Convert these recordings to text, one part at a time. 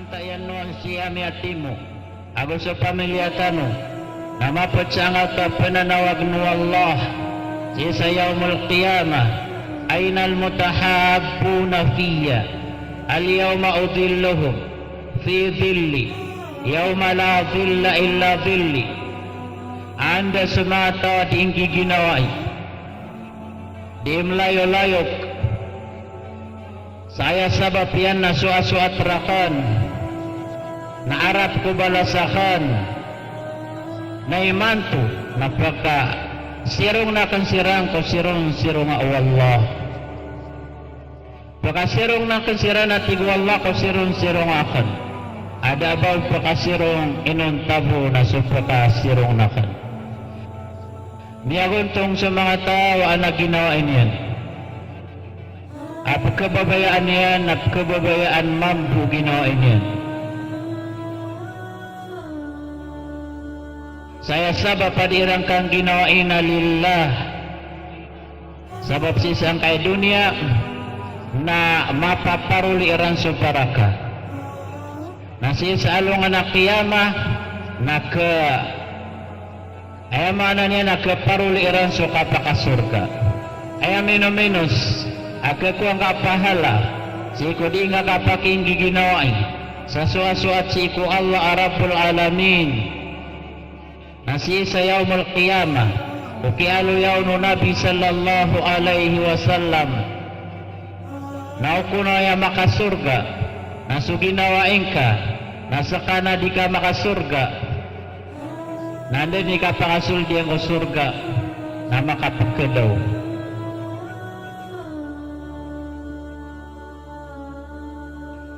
tayan nuang siyami atimu ago sa pamilya tanu na mapatsangat ka pananawag nu Allah sa yaumul qiyamah aynal mutahabbuna fiyya al yawma udhilluhum fi dhilli yawma la dhilla illa dhilli. Anda semata tinggi ginawai di melayu-layuk saya sabab yan na suat-suat rakan na arap ko balasakan na imanto napaka sirong na kan sirang ko sirong Allah paka sirong na kan sirang na tigwallah ko sirong akan ada baw paka sirong inon tabo na supaka sirong na kan miyaguntong sa mga tao na ginawain yan at kababayaan yan at kababayaan mampu ginawain yan. Saya sabab padirang kang ginawain na lillah sabab sisang kay dunia na mapaparuli iran suparaka na sisa alungan na kiyama na ke ay mana niya na keparuli iran sukapaka surga ay minus aga ko ang kapahala siku di nga kapaking giginaway sa suat-suat siku Allah Rabbul Alamin nasi sa yaumul qiyamah ukialu yaunu Nabi sallallahu alaihi wasallam naukuno ya makasurga nasuginawain ka nasakana di ka makasurga nanda ni ka pangasul di ang surga na makapagkadaw.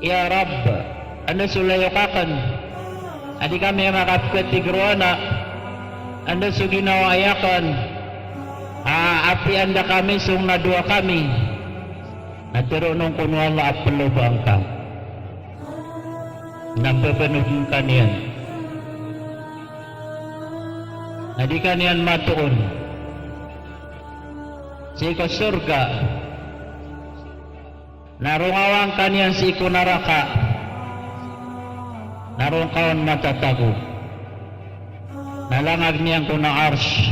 Ya Rabb, anda sulayokakan adi kami makapagkatigruana anda suginawayakan api anda kami sung na dua kami natirunong kuno Allah apelo bangkang napapanugkan yan adi kanian matuon siko surga narungawang kanian siku naraka narungkawan matatago nalangag niyang kuna arsh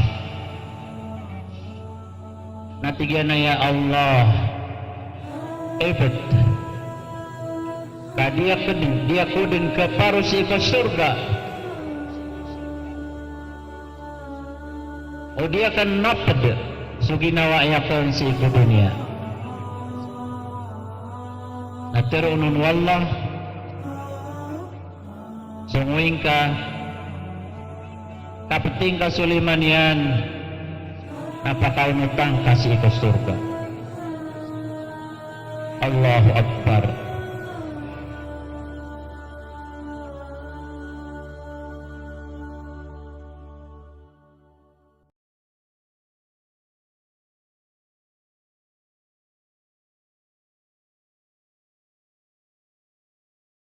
natigyan na ya Allah ebet dia kudin ke paru siku surga o dia kan napad suginawa yakan siku dunia natirunun wallah sunguin ka kapeting kasuliman yan napakaunutang kasih ke surga. Allahu Akbar.